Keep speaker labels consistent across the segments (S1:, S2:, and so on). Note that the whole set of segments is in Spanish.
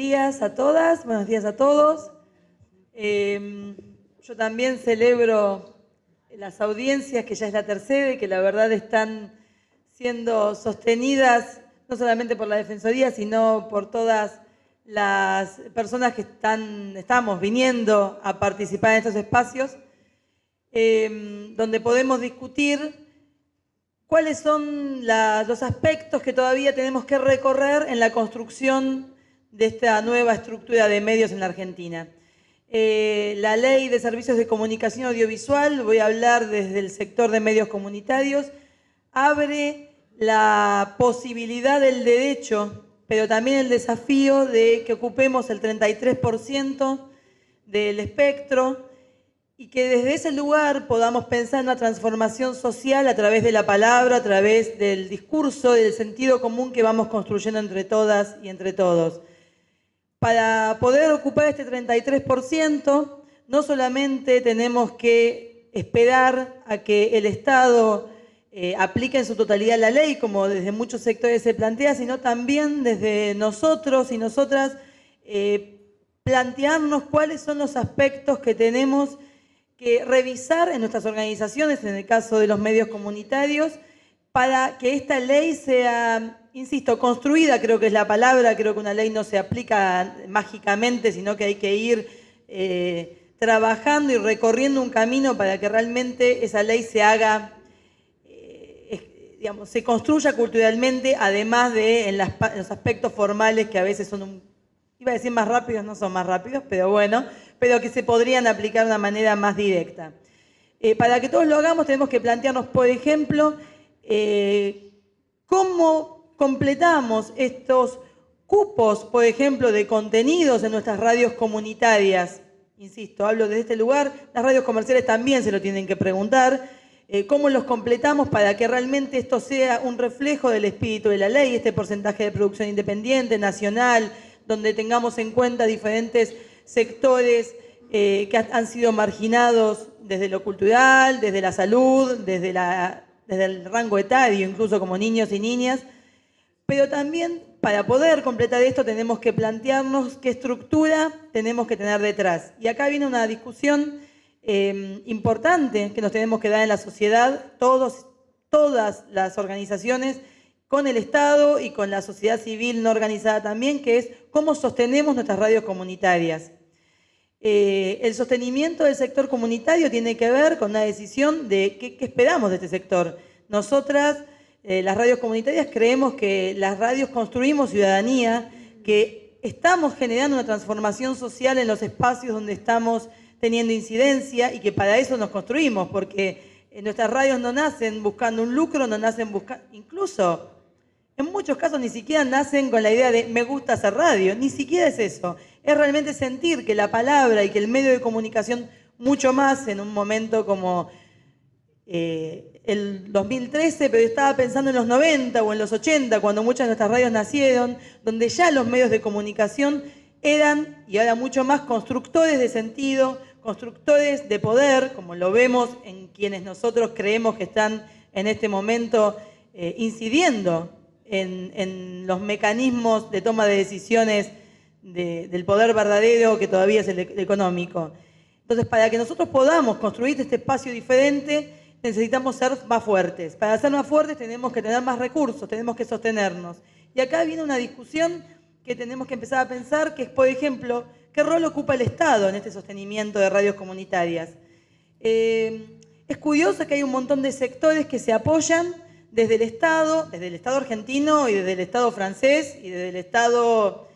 S1: días a todas, buenos días a todos. Yo también celebro las audiencias, que ya es la tercera y que la verdad están siendo sostenidas no solamente por la Defensoría, sino por todas las personas que estamos viniendo a participar en estos espacios, donde podemos discutir cuáles son los aspectos que todavía tenemos que recorrer en la construcción de esta nueva estructura de medios en la Argentina. La Ley de Servicios de Comunicación Audiovisual, voy a hablar desde el sector de medios comunitarios, abre la posibilidad del derecho, pero también el desafío de que ocupemos el 33% del espectro y que desde ese lugar podamos pensar en una transformación social a través de la palabra, a través del discurso, del sentido común que vamos construyendo entre todas y entre todos. Para poder ocupar este 33%, no solamente tenemos que esperar a que el Estado aplique en su totalidad la ley, como desde muchos sectores se plantea, sino también desde nosotros y nosotras plantearnos cuáles son los aspectos que tenemos que revisar en nuestras organizaciones, en el caso de los medios comunitarios, para que esta ley sea, insisto, construida, creo que es la palabra, creo que una ley no se aplica mágicamente, sino que hay que ir trabajando y recorriendo un camino para que realmente esa ley se haga, digamos, se construya culturalmente, además de en los aspectos formales que a veces son iba a decir más rápidos, no son más rápidos, pero bueno, pero que se podrían aplicar de una manera más directa. Para que todos lo hagamos tenemos que plantearnos, por ejemplo, cómo completamos estos cupos, por ejemplo, de contenidos en nuestras radios comunitarias. Insisto, hablo desde este lugar, las radios comerciales también se lo tienen que preguntar. ¿Cómo los completamos para que realmente esto sea un reflejo del espíritu de la ley, este porcentaje de producción independiente, nacional, donde tengamos en cuenta diferentes sectores que han sido marginados desde lo cultural, desde la salud, desde el rango etario, incluso como niños y niñas? Pero también para poder completar esto tenemos que plantearnos qué estructura tenemos que tener detrás. Y acá viene una discusión importante que nos tenemos que dar en la sociedad, todas las organizaciones, con el Estado y con la sociedad civil no organizada también, que es cómo sostenemos nuestras radios comunitarias. El sostenimiento del sector comunitario tiene que ver con una decisión de qué esperamos de este sector. Nosotras, las radios comunitarias, creemos que las radios construimos ciudadanía, que estamos generando una transformación social en los espacios donde estamos teniendo incidencia y que para eso nos construimos, porque nuestras radios no nacen buscando un lucro, no nacen buscando, incluso en muchos casos ni siquiera nacen con la idea de me gusta hacer radio, ni siquiera es eso. Es realmente sentir que la palabra y que el medio de comunicación, mucho más en un momento como el 2013, pero estaba pensando en los 90 o en los 80, cuando muchas de nuestras radios nacieron, donde ya los medios de comunicación eran, y ahora mucho más, constructores de sentido, constructores de poder, como lo vemos en quienes nosotros creemos que están en este momento incidiendo en los mecanismos de toma de decisiones del poder verdadero, que todavía es el económico. Entonces, para que nosotros podamos construir este espacio diferente, necesitamos ser más fuertes. Para ser más fuertes tenemos que tener más recursos, tenemos que sostenernos. Y acá viene una discusión que tenemos que empezar a pensar, que es, por ejemplo, ¿qué rol ocupa el Estado en este sostenimiento de radios comunitarias? Es curioso que hay un montón de sectores que se apoyan desde el Estado argentino y desde el Estado francés y desde el Estado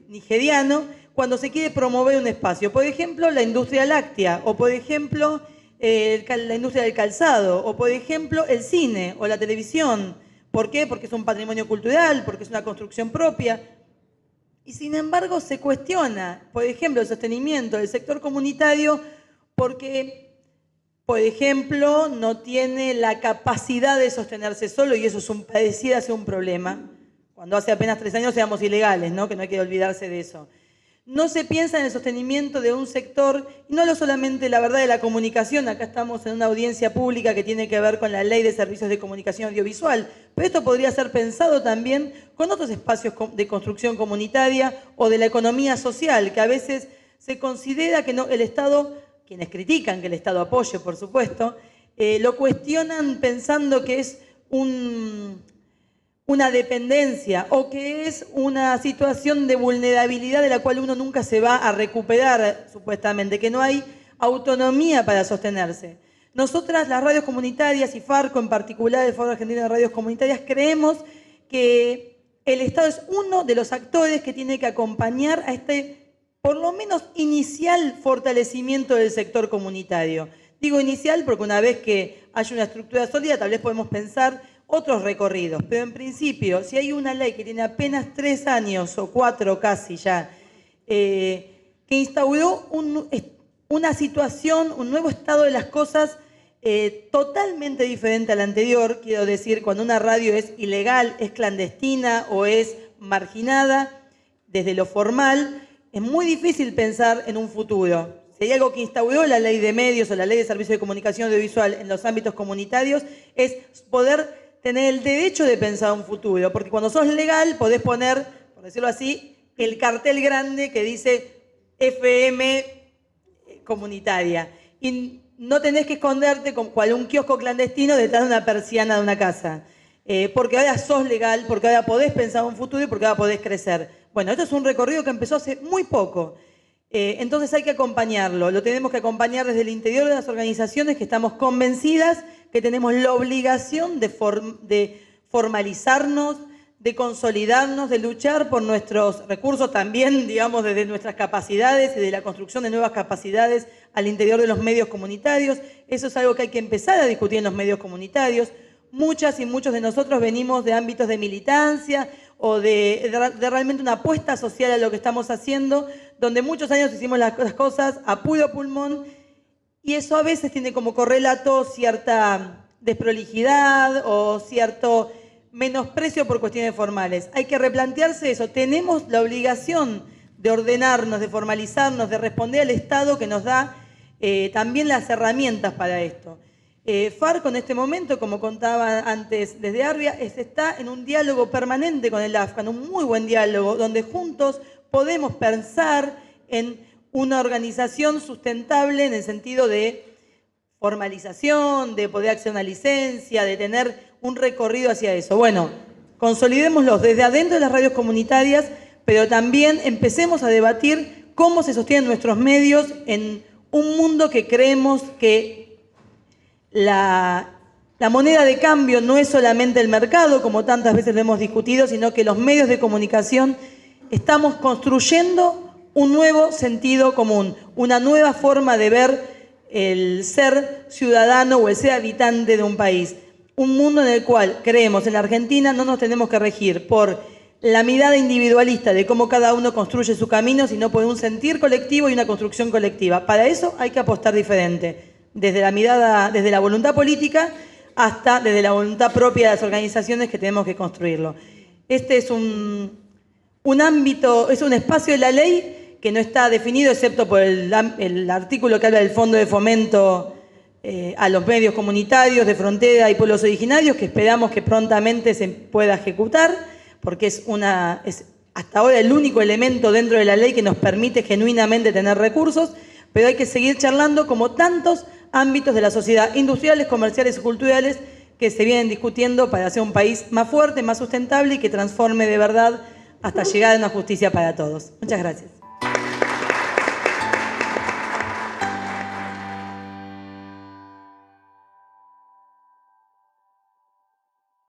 S1: nigeriano, cuando se quiere promover un espacio. Por ejemplo, la industria láctea, o por ejemplo, la industria del calzado, o por ejemplo, el cine o la televisión. ¿Por qué? Porque es un patrimonio cultural, porque es una construcción propia. Y sin embargo se cuestiona, por ejemplo, el sostenimiento del sector comunitario porque, por ejemplo, no tiene la capacidad de sostenerse solo, y eso pareciera ser un problema. Cuando hace apenas 3 años éramos ilegales, ¿no? Que no hay que olvidarse de eso. No se piensa en el sostenimiento de un sector, y no solamente la verdad de la comunicación, acá estamos en una audiencia pública que tiene que ver con la Ley de Servicios de Comunicación Audiovisual, pero esto podría ser pensado también con otros espacios de construcción comunitaria o de la economía social, que a veces se considera que no, el Estado, quienes critican que el Estado apoye, por supuesto, lo cuestionan pensando que es una dependencia o que es una situación de vulnerabilidad de la cual uno nunca se va a recuperar, supuestamente, que no hay autonomía para sostenerse. Nosotras, las radios comunitarias y Farco en particular, el Foro Argentino de Radios Comunitarias, creemos que el Estado es uno de los actores que tiene que acompañar a este, por lo menos, inicial fortalecimiento del sector comunitario. Digo inicial porque una vez que haya una estructura sólida, tal vez podemos pensar otros recorridos, pero en principio, si hay una ley que tiene apenas 3 años o 4 casi ya, que instauró una situación, un nuevo estado de las cosas totalmente diferente al anterior, quiero decir, cuando una radio es ilegal, es clandestina o es marginada, desde lo formal, es muy difícil pensar en un futuro. Si hay algo que instauró la ley de medios o la ley de servicios de comunicación audiovisual en los ámbitos comunitarios, es poder tener el derecho de pensar un futuro, porque cuando sos legal podés poner, por decirlo así, el cartel grande que dice FM comunitaria. Y no tenés que esconderte como cual un kiosco clandestino detrás de una persiana de una casa. Porque ahora sos legal, porque ahora podés pensar un futuro y porque ahora podés crecer. Bueno, esto es un recorrido que empezó hace muy poco. Entonces hay que acompañarlo. Lo tenemos que acompañar desde el interior de las organizaciones que estamos convencidas que tenemos la obligación de formalizarnos, de consolidarnos, de luchar por nuestros recursos también, digamos, desde nuestras capacidades y de la construcción de nuevas capacidades al interior de los medios comunitarios. Eso es algo que hay que empezar a discutir en los medios comunitarios. Muchas y muchos de nosotros venimos de ámbitos de militancia o de realmente una apuesta social a lo que estamos haciendo, donde muchos años hicimos las cosas a puro pulmón, y eso a veces tiene como correlato cierta desprolijidad o cierto menosprecio por cuestiones formales. Hay que replantearse eso. Tenemos la obligación de ordenarnos, de formalizarnos, de responder al Estado que nos da también las herramientas para esto. Farco en este momento, como contaba antes desde Arbia, está en un diálogo permanente con el AFCAN, un muy buen diálogo, donde juntos podemos pensar en una organización sustentable en el sentido de formalización, de poder acceder a una licencia, de tener un recorrido hacia eso. Bueno, consolidémoslo desde adentro de las radios comunitarias, pero también empecemos a debatir cómo se sostienen nuestros medios en un mundo que creemos que la moneda de cambio no es solamente el mercado, como tantas veces lo hemos discutido, sino que los medios de comunicación estamos construyendo un nuevo sentido común, una nueva forma de ver el ser ciudadano o el ser habitante de un país. Un mundo en el cual creemos en la Argentina no nos tenemos que regir por la mirada individualista de cómo cada uno construye su camino, sino por un sentir colectivo y una construcción colectiva. Para eso hay que apostar diferente, desde la mirada, desde la voluntad política hasta desde la voluntad propia de las organizaciones que tenemos que construirlo. Este es un ámbito, es un espacio de la ley que no está definido excepto por el artículo que habla del Fondo de Fomento a los medios comunitarios de frontera y pueblos originarios, que esperamos que prontamente se pueda ejecutar, porque es hasta ahora el único elemento dentro de la ley que nos permite genuinamente tener recursos, pero hay que seguir charlando como tantos ámbitos de la sociedad, industriales, comerciales y culturales, que se vienen discutiendo para hacer un país más fuerte, más sustentable y que transforme de verdad hasta llegar a una justicia para todos. Muchas gracias.